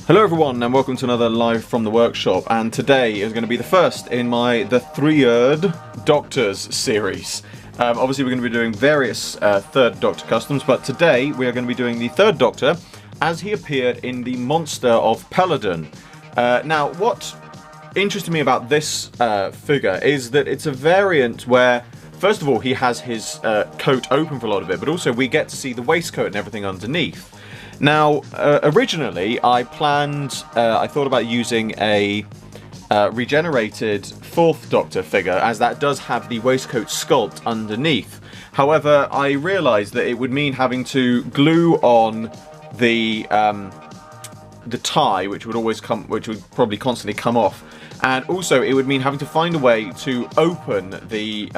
Hello everyone and welcome to another live from the workshop, and today is going to be the first in the Third Doctors series. Obviously we're going to be doing various Third Doctor customs, but today we are going to be doing the Third Doctor as he appeared in the Monster of Peladon. Now what interested me about this figure is that it's a variant where, first of all, he has his coat open for a lot of it, but also we get to see the waistcoat and everything underneath. Now, originally, I thought about using a regenerated Fourth Doctor figure, as that does have the waistcoat sculpt underneath. However, I realised that it would mean having to glue on the tie, which would probably constantly come off, and also it would mean having to find a way to open the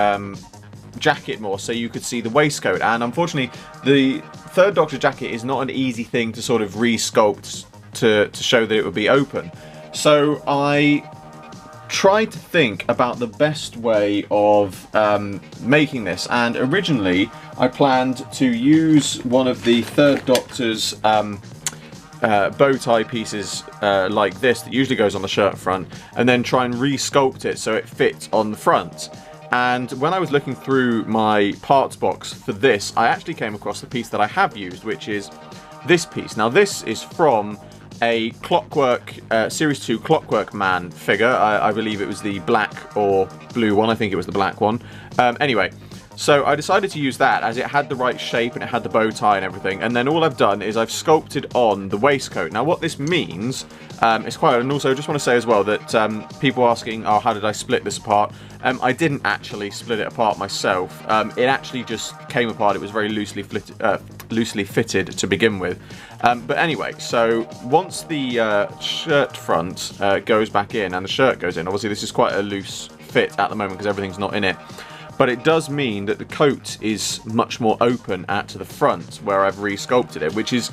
jacket more so you could see the waistcoat. And unfortunately, the Third Doctor jacket is not an easy thing to sort of re-sculpt to show that it would be open. So I tried to think about the best way of making this, and originally I planned to use one of the Third Doctor's bow tie pieces like this that usually goes on the shirt front, and then try and re-sculpt it so it fits on the front. And when I was looking through my parts box for this, I actually came across the piece that I have used, which is this piece. Now this is from a Clockwork, Series 2 Clockwork Man figure. I believe it was the black or blue one. I think it was the black one. Anyway, so I decided to use that as it had the right shape and it had the bow tie and everything. And then all I've done is I've sculpted on the waistcoat. Now what this means, it's quite, and also I just want to say as well that people asking, oh, how did I split this apart? I didn't actually split it apart myself. It actually just came apart. It was very loosely fitted to begin with. But anyway, so once the shirt front goes back in and the shirt goes in, obviously this is quite a loose fit at the moment because everything's not in it. But it does mean that the coat is much more open at the front where I've re-sculpted it, which is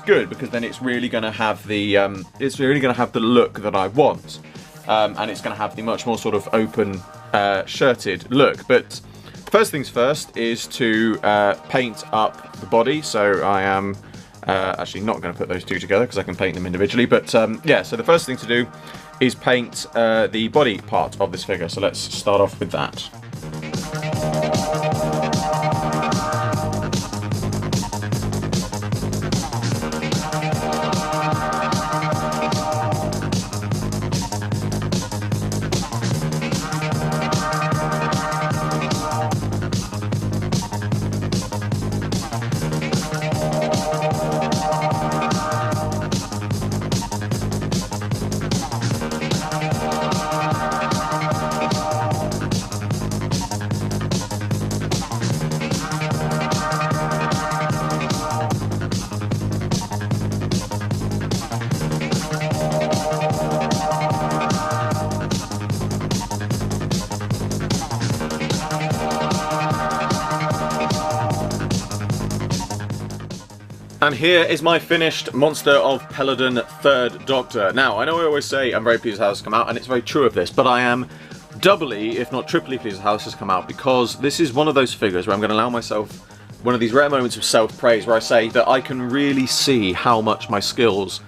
good, because then it's really going to have the look that I want, and it's going to have the much more sort of open shirted look. But first things first is to paint up the body. So I am actually not going to put those two together because I can paint them individually. But yeah, so the first thing to do is paint the body part of this figure. So let's start off with that. And here is my finished Monster of Peladon Third Doctor. Now, I know I always say I'm very pleased with how this has come out, and it's very true of this, but I am doubly, if not triply pleased with how this has come out, because this is one of those figures where I'm going to allow myself one of these rare moments of self-praise where I say that I can really see how much my skills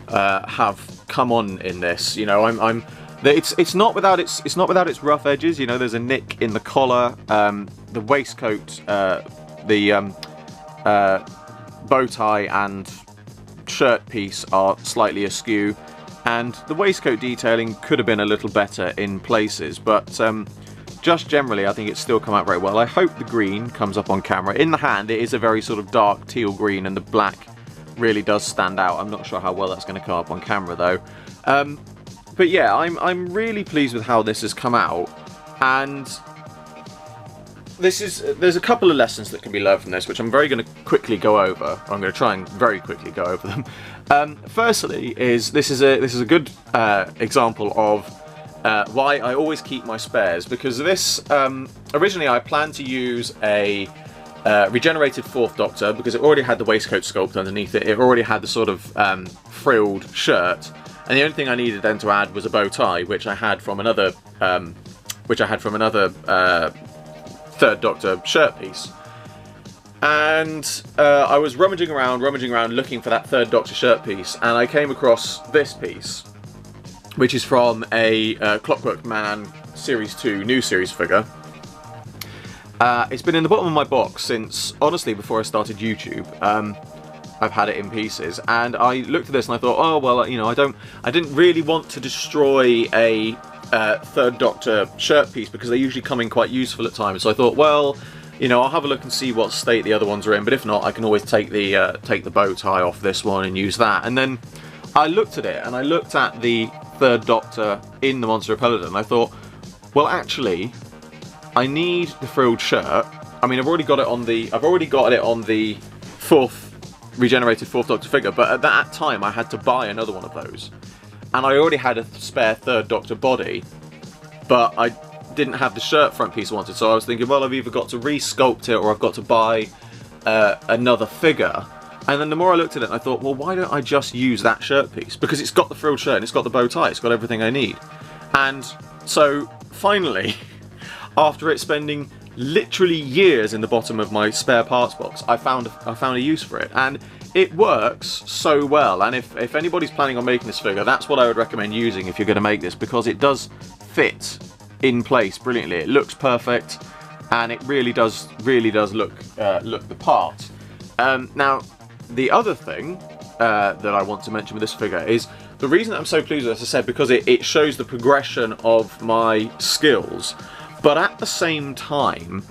have come on in this. You know, it's not without its rough edges. You know, there's a nick in the collar, the waistcoat, bow tie and shirt piece are slightly askew, and the waistcoat detailing could have been a little better in places, but just generally I think it's still come out very well. I hope the green comes up on camera. In the hand it is a very sort of dark teal green, and the black really does stand out. I'm not sure how well that's going to come up on camera though. But yeah, I'm really pleased with how this has come out, and there's a couple of lessons that can be learned from this, which I'm very going to quickly go over. I'm going to try and very quickly go over them. Firstly, this is a good example of why I always keep my spares, because this originally I planned to use a regenerated Fourth Doctor because it already had the waistcoat sculpt underneath it. It already had the sort of frilled shirt, and the only thing I needed then to add was a bow tie, which I had from another Third Doctor shirt piece. And I was rummaging around, looking for that third Doctor shirt piece, and I came across this piece, which is from a Clockwork Man Series 2 new series figure. It's been in the bottom of my box since, honestly, before I started YouTube. I've had it in pieces, and I looked at this and I thought, oh well, you know, I didn't really want to destroy a third Doctor shirt piece because they usually come in quite useful at times. So I thought, well, you know, I'll have a look and see what state the other ones are in. But if not, I can always take the bow tie off this one and use that. And then I looked at it and I looked at the third Doctor in the Monster of Peladon, and I thought, well, actually, I need the frilled shirt. I mean, I've already got it on the regenerated fourth Doctor figure, but at that time I had to buy another one of those, and I already had a spare third Doctor body, but I didn't have the shirt front piece I wanted. So I was thinking, well, I've either got to re-sculpt it or I've got to buy another figure. And then the more I looked at it, I thought, well, why don't I just use that shirt piece, because it's got the frilled shirt and it's got the bow tie, it's got everything I need. And so finally, after it spending literally years in the bottom of my spare parts box, I found a use for it, and it works so well. And if anybody's planning on making this figure, that's what I would recommend using if you're going to make this, because it does fit in place brilliantly. It looks perfect, and it really does look the part. Now, the other thing that I want to mention with this figure is the reason that I'm so pleased with it, as I said, because it shows the progression of my skills. But at the same time,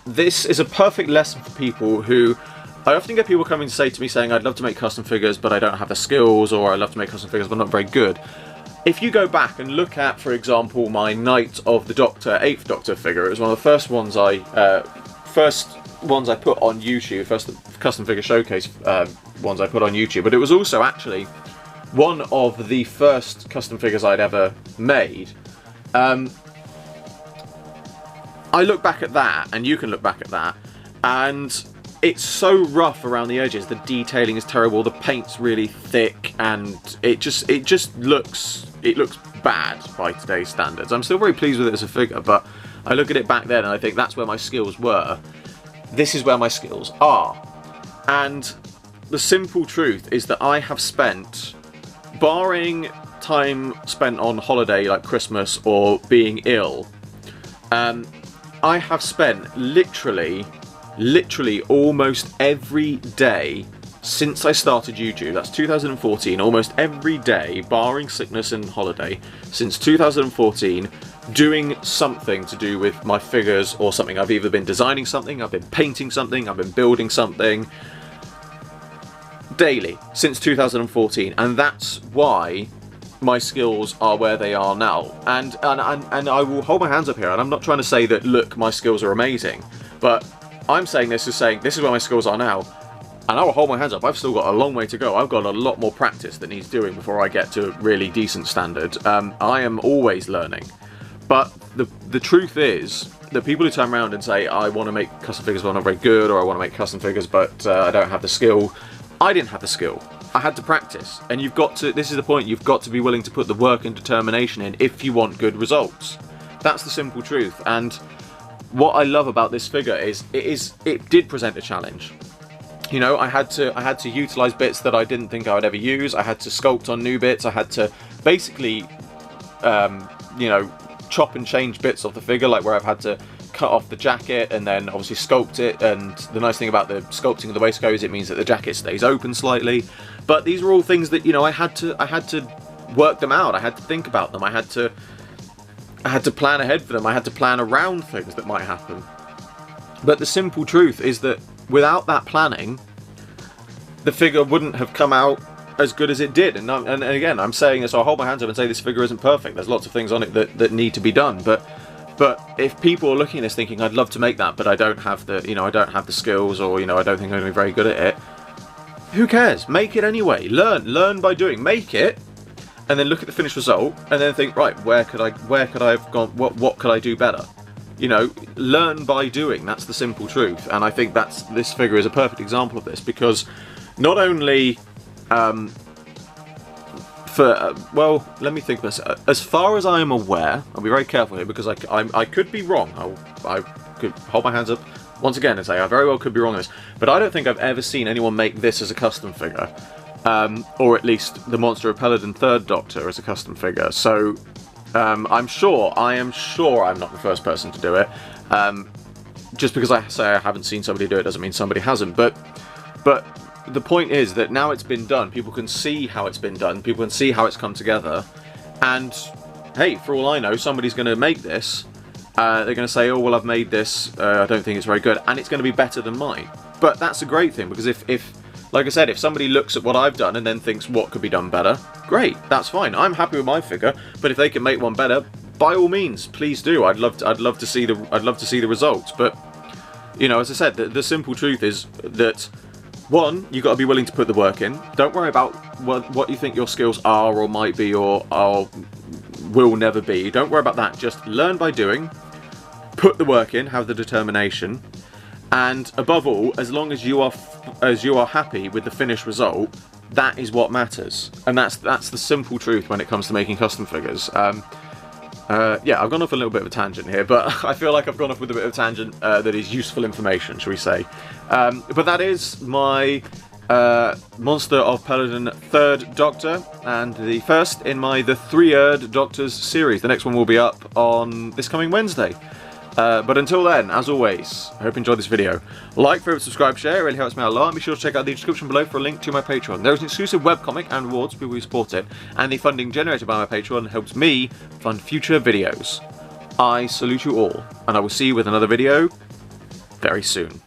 this is a perfect lesson for people who... I often get people coming to say to me saying, I'd love to make custom figures, but I don't have the skills, or I'd love to make custom figures, but I'm not very good. If you go back and look at, for example, my Night of the Doctor, 8th Doctor figure, it was one of the first ones I put on YouTube, first custom figure showcase ones I put on YouTube, but it was also actually one of the first custom figures I'd ever made. I look back at that, and you can look back at that, and it's so rough around the edges. The detailing is terrible. The paint's really thick, and it just looks bad by today's standards. I'm still very pleased with it as a figure, but I look at it back then, and I think that's where my skills were. This is where my skills are, and the simple truth is that I have spent, barring time spent on holiday like Christmas or being ill, I have spent literally almost every day since I started YouTube, that's 2014, almost every day, barring sickness and holiday, since 2014, doing something to do with my figures or something. I've either been designing something, I've been painting something, I've been building something, daily, since 2014, and that's why my skills are where they are now. And I will hold my hands up here, and I'm not trying to say that, look, my skills are amazing, but I'm saying this is where my skills are now, and I will hold my hands up. I've still got a long way to go. I've got a lot more practice that needs doing before I get to a really decent standard. I am always learning, but the truth is that people who turn around and say, I want to make custom figures but I'm not very good, or I want to make custom figures but I don't have the skill, I didn't have the skill. I had to practice, and you've got to, this is the point, you've got to be willing to put the work and determination in if you want good results. That's the simple truth. And what I love about this figure is it did present a challenge. You know, I had to utilize bits that I didn't think I would ever use. I had to sculpt on new bits. I had to basically you know, chop and change bits of the figure, like where I've had to cut off the jacket and then obviously sculpt it. And the nice thing about the sculpting of the waistcoat is it means that the jacket stays open slightly. But these are all things that, you know, I had to work them out. I had to think about them. I had to plan ahead for them. I had to plan around things that might happen. But the simple truth is that without that planning, the figure wouldn't have come out as good as it did. And again, I'm saying this, so I'll hold my hands up and say this figure isn't perfect. There's lots of things on it that need to be done. But if people are looking at this thinking, I'd love to make that, but I don't have the, you know, I don't have the skills, or, you know, I don't think I'm going to be very good at it, who cares? Make it anyway. Learn by doing. Make it, and then look at the finished result, and then think, right, where could I have gone? What could I do better? You know, learn by doing. That's the simple truth. And I think this figure is a perfect example of this, because not only well, let me think of this. As far as I am aware, I'll be very careful here because I could be wrong. I could hold my hands up. Once again, I very well could be wrong on this, but I don't think I've ever seen anyone make this as a custom figure. Or at least the Monster of Peladon 3rd Doctor as a custom figure. So, I am sure I'm not the first person to do it. Just because I say I haven't seen somebody do it doesn't mean somebody hasn't. But the point is that now it's been done, people can see how it's been done, people can see how it's come together, and hey, for all I know, somebody's going to make this, they're going to say, oh, well, I've made this, I don't think it's very good, and it's going to be better than mine. But that's a great thing, because if like I said, if somebody looks at what I've done and then thinks what could be done better, great, that's fine. I'm happy with my figure, but if they can make one better, by all means, please do. I'd love to see the results. But you know, as I said, the simple truth is that, one, you've got to be willing to put the work in. Don't worry about what you think your skills are or might be or will never be. Don't worry about that. Just learn by doing, put the work in, have the determination, and above all, as long as you are happy with the finished result, that is what matters. And that's the simple truth when it comes to making custom figures. Yeah, I've gone off a little bit of a tangent here, but I feel like I've gone off with a bit of a tangent that is useful information, shall we say. But that is my Monster of Peladon 3rd Doctor, and the first in my The 3rd Doctors series. The next one will be up on this coming Wednesday. But until then, as always, I hope you enjoyed this video. Like, favorite, subscribe, share, it really helps me out a lot. And be sure to check out the description below for a link to my Patreon. There is an exclusive webcomic and rewards for people who support it, and the funding generated by my Patreon helps me fund future videos. I salute you all, and I will see you with another video very soon.